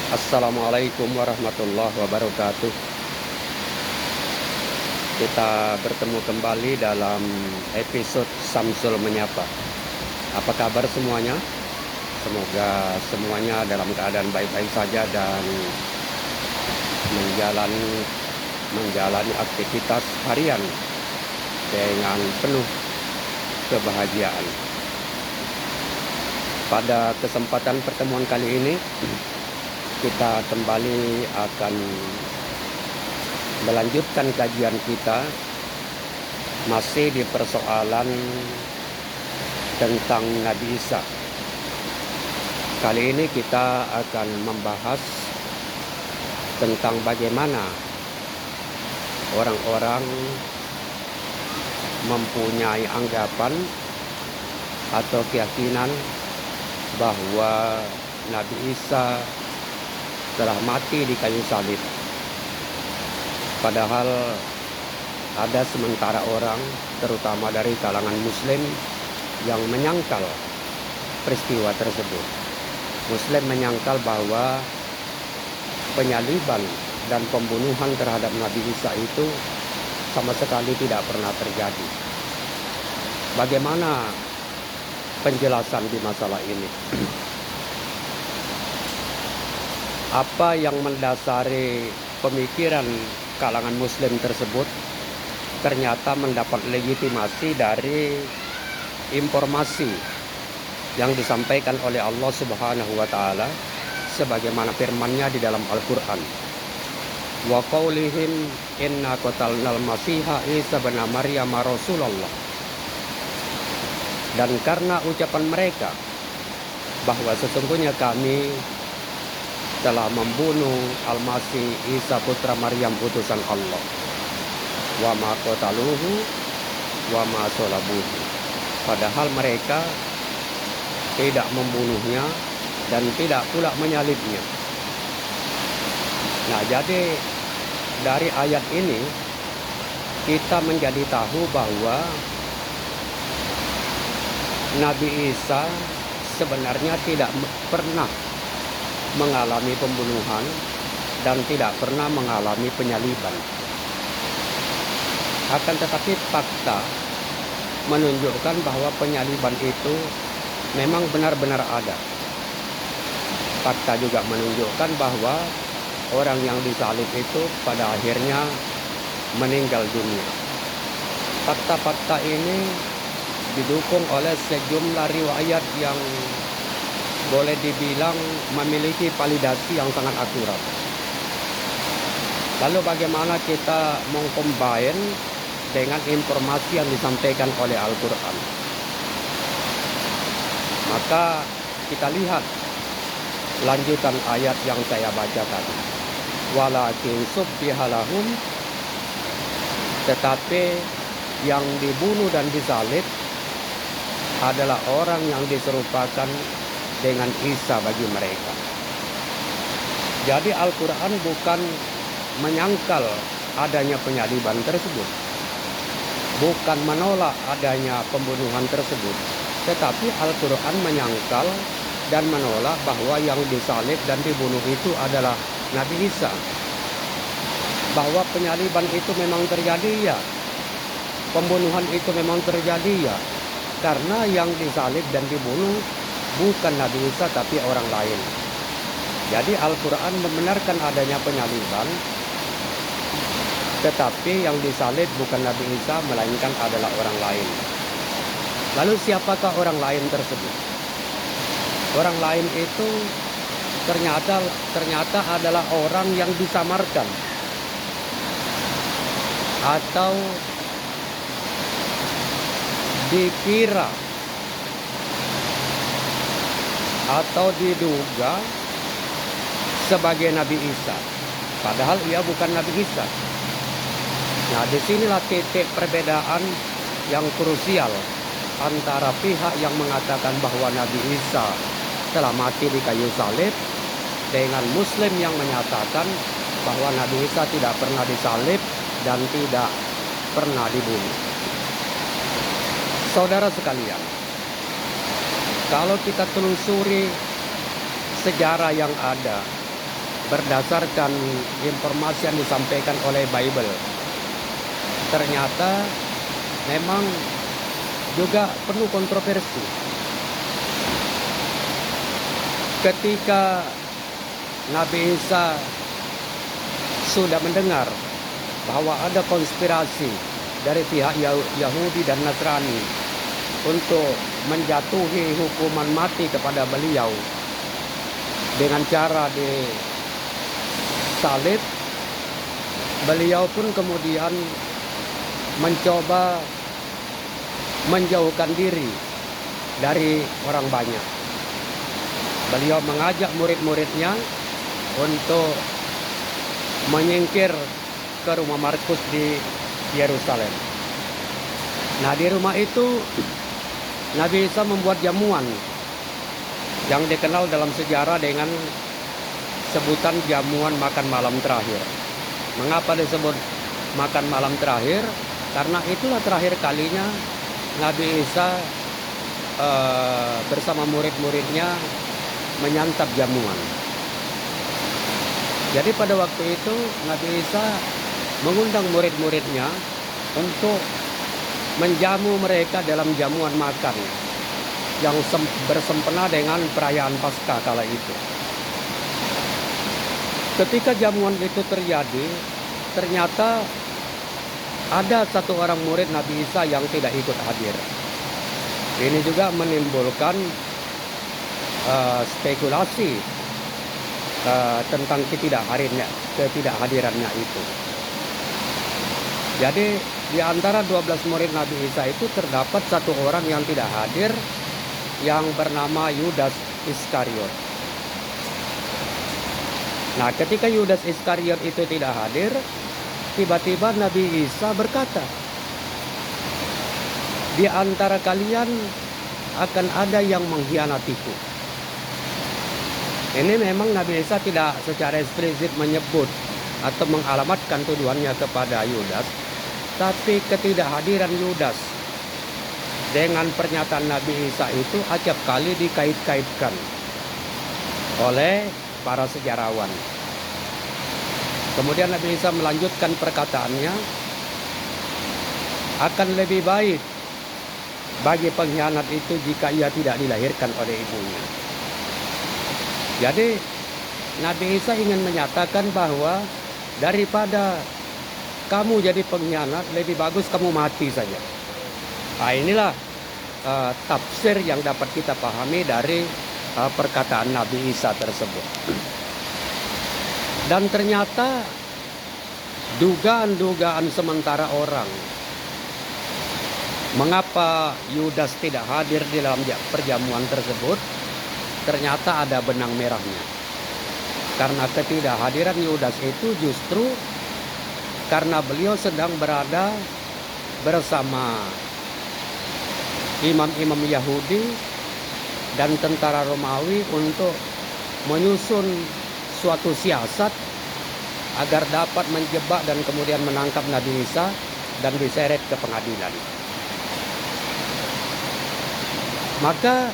Assalamualaikum warahmatullahi wabarakatuh. Kita bertemu kembali dalam episode Samsul Menyapa. Apa kabar semuanya? Semoga semuanya dalam keadaan baik-baik saja dan menjalani aktivitas harian dengan penuh kebahagiaan. Pada kesempatan pertemuan kali ini, kita kembali akan melanjutkan kajian kita masih di persoalan tentang Nabi Isa. Kali ini kita akan membahas tentang bagaimana orang-orang mempunyai anggapan atau keyakinan bahwa Nabi Isa telah mati di kayu salib. Padahal ada sementara orang, terutama dari kalangan Muslim, yang menyangkal peristiwa tersebut. Muslim menyangkal bahwa penyaliban dan pembunuhan terhadap Nabi Isa itu sama sekali tidak pernah terjadi. Bagaimana penjelasan di masalah ini? Apa yang mendasari pemikiran kalangan Muslim tersebut ternyata mendapat legitimasi dari informasi yang disampaikan oleh Allah Subhanahu wa taala sebagaimana firman-Nya di dalam Al-Qur'an. Wa qaulihim inna qatalnal masiha Isa bin Maryam Rasulullah. Dan karena ucapan mereka bahwa sesungguhnya kami telah membunuh Al-Masih Isa putra Maryam utusan Allah. Wa ma qataluhu wa ma salabuhu. Padahal mereka tidak membunuhnya dan tidak pula menyalibnya. Nah, jadi dari ayat ini kita menjadi tahu bahwa Nabi Isa sebenarnya tidak pernah mengalami pembunuhan dan tidak pernah mengalami penyaliban. Akan tetapi fakta menunjukkan bahwa penyaliban itu memang benar-benar ada. Fakta juga menunjukkan bahwa orang yang disalib itu pada akhirnya meninggal dunia. Fakta-fakta ini didukung oleh sejumlah riwayat yang boleh dibilang memiliki validasi yang sangat akurat. Lalu bagaimana kita mengcombine dengan informasi yang disampaikan oleh Al-Quran? Maka kita lihat lanjutan ayat yang saya bacakan. Walakin subbiha lahum, tetapi yang dibunuh dan disalib adalah orang yang diserupakan dengan Isa bagi mereka. Jadi Al-Quran bukan menyangkal adanya penyaliban tersebut, bukan menolak adanya pembunuhan tersebut, tetapi Al-Quran menyangkal dan menolak bahwa yang disalib dan dibunuh itu adalah Nabi Isa. Bahwa penyaliban itu memang terjadi, ya, pembunuhan itu memang terjadi, ya, karena yang disalib dan dibunuh bukan Nabi Isa tapi orang lain. Jadi Al-Quran membenarkan adanya penyaliban, tetapi yang disalib bukan Nabi Isa melainkan adalah orang lain. Lalu siapakah orang lain tersebut? Orang lain itu ternyata adalah orang yang disamarkan atau dikira atau diduga sebagai Nabi Isa, padahal ia bukan Nabi Isa. Nah, disinilah titik perbedaan yang krusial antara pihak yang mengatakan bahwa Nabi Isa telah mati di kayu salib dengan Muslim yang menyatakan bahwa Nabi Isa tidak pernah disalib dan tidak pernah dibunuh. Saudara sekalian, kalau kita telusuri sejarah yang ada, berdasarkan informasi yang disampaikan oleh Bible, ternyata memang juga penuh kontroversi. Ketika Nabi Isa sudah mendengar bahwa ada konspirasi dari pihak Yahudi dan Nasrani untuk menjatuhi hukuman mati kepada beliau dengan cara disalib, beliau pun kemudian mencoba menjauhkan diri dari orang banyak. Beliau mengajak murid-muridnya untuk menyingkir ke rumah Markus di Yerusalem. Nah, di rumah itu Nabi Isa membuat jamuan yang dikenal dalam sejarah dengan sebutan jamuan makan malam terakhir. Mengapa disebut makan malam terakhir? Karena itulah terakhir kalinya Nabi Isa bersama murid-muridnya menyantap jamuan. Jadi pada waktu itu Nabi Isa mengundang murid-muridnya untuk menjamu mereka dalam jamuan makan yang bersempena dengan perayaan Paskah kala itu. Ketika jamuan itu terjadi, ternyata ada satu orang murid Nabi Isa yang tidak ikut hadir. Ini juga menimbulkan spekulasi tentang ketidakhadirannya itu. Jadi di antara 12 murid Nabi Isa itu terdapat satu orang yang tidak hadir, yang bernama Yudas Iskariot. Nah, ketika Yudas Iskariot itu tidak hadir, tiba-tiba Nabi Isa berkata, "Di antara kalian akan ada yang mengkhianatiku." Ini memang Nabi Isa tidak secara eksplisit menyebut atau mengalamatkan tuduhannya kepada Yudas, tapi ketidakhadiran Yudas dengan pernyataan Nabi Isa itu acap kali dikait-kaitkan oleh para sejarawan. Kemudian Nabi Isa melanjutkan perkataannya, akan lebih baik bagi pengkhianat itu jika ia tidak dilahirkan oleh ibunya. Jadi Nabi Isa ingin menyatakan bahwa daripada kamu jadi pengkhianat, lebih bagus kamu mati saja. Nah, inilah tafsir yang dapat kita pahami dari perkataan Nabi Isa tersebut. Dan ternyata dugaan-dugaan sementara orang mengapa Yudas tidak hadir di dalam perjamuan tersebut, ternyata ada benang merahnya. Karena ketidakhadiran Yudas itu justru karena beliau sedang berada bersama imam-imam Yahudi dan tentara Romawi untuk menyusun suatu siasat agar dapat menjebak dan kemudian menangkap Nabi Isa dan diseret ke pengadilan. Maka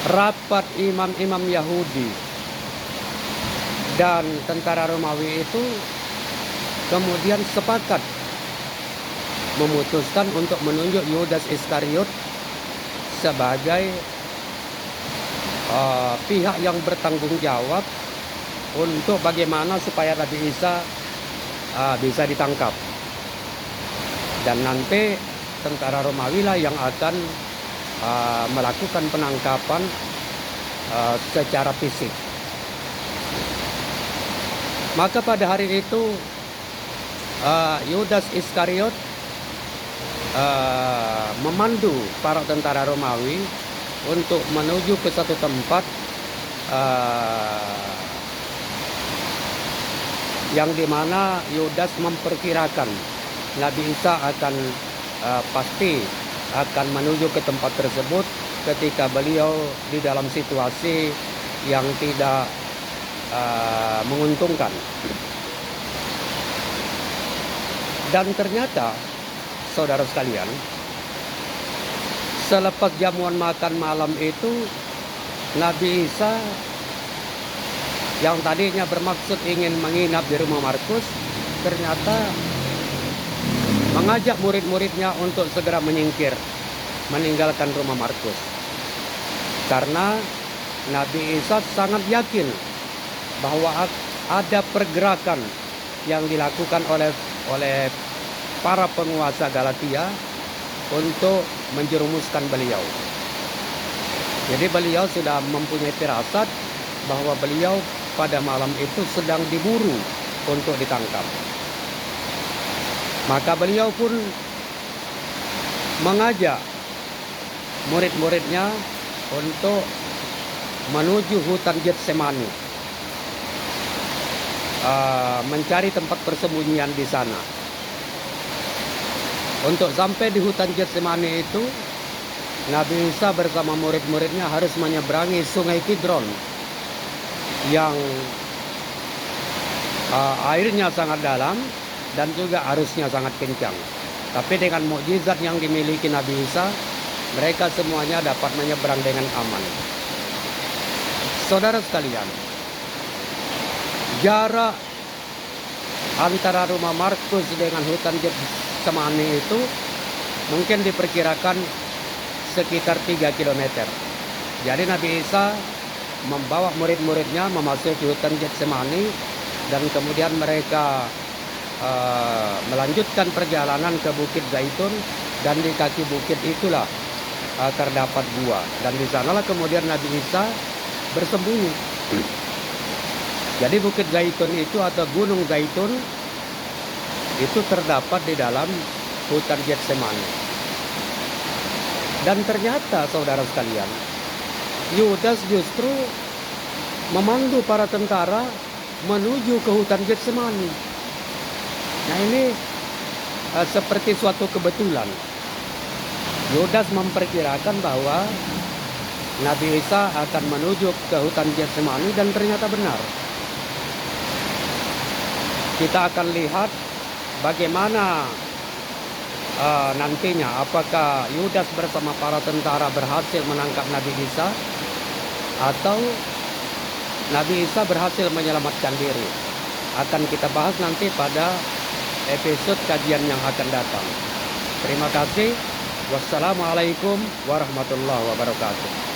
rapat imam-imam Yahudi dan tentara Romawi itu kemudian sepakat memutuskan untuk menunjuk Yudas Iskariot sebagai pihak yang bertanggung jawab untuk bagaimana supaya Nabi Isa bisa ditangkap. Dan nanti tentara Romawi lah yang akan melakukan penangkapan secara fisik. Maka pada hari itu Yudas Iskariot memandu para tentara Romawi untuk menuju ke satu tempat yang dimana Yudas memperkirakan Nabi Isa akan pasti akan menuju ke tempat tersebut ketika beliau di dalam situasi yang tidak menguntungkan. Dan ternyata, saudara sekalian, selepas jamuan makan malam itu, Nabi Isa yang tadinya bermaksud ingin menginap di rumah Markus, ternyata mengajak murid-muridnya untuk segera menyingkir, meninggalkan rumah Markus. Karena Nabi Isa sangat yakin bahwa ada pergerakan yang dilakukan oleh para penguasa Galatia untuk menjerumuskan beliau. Jadi beliau sudah mempunyai firasat bahwa beliau pada malam itu sedang diburu untuk ditangkap. Maka beliau pun mengajak murid-muridnya untuk menuju hutan Getsemani, mencari tempat persembunyian di sana. Untuk sampai di hutan Getsemani itu, Nabi Isa bersama murid-muridnya harus menyeberangi sungai Kidron yang airnya sangat dalam dan juga arusnya sangat kencang. Tapi dengan mukjizat yang dimiliki Nabi Isa, mereka semuanya dapat menyeberang dengan aman. Saudara sekalian, jarak antara rumah Markus dengan hutan Getsemani itu mungkin diperkirakan sekitar 3 km. Jadi Nabi Isa membawa murid-muridnya memasuki hutan Getsemani dan kemudian mereka melanjutkan perjalanan ke Bukit Zaitun, dan di kaki bukit itulah terdapat gua, dan di sanalah kemudian Nabi Isa bersembunyi. Jadi Bukit Zaitun itu atau Gunung Zaitun itu terdapat di dalam hutan Getsemani. Dan ternyata saudara sekalian, Yudas justru memandu para tentara menuju ke hutan Getsemani. Nah ini seperti suatu kebetulan. Yudas memperkirakan bahwa Nabi Isa akan menuju ke hutan Getsemani, dan ternyata benar. Kita akan lihat bagaimana nantinya, apakah Yudas bersama para tentara berhasil menangkap Nabi Isa atau Nabi Isa berhasil menyelamatkan diri. Akan kita bahas nanti pada episode kajian yang akan datang. Terima kasih. Wassalamualaikum warahmatullahi wabarakatuh.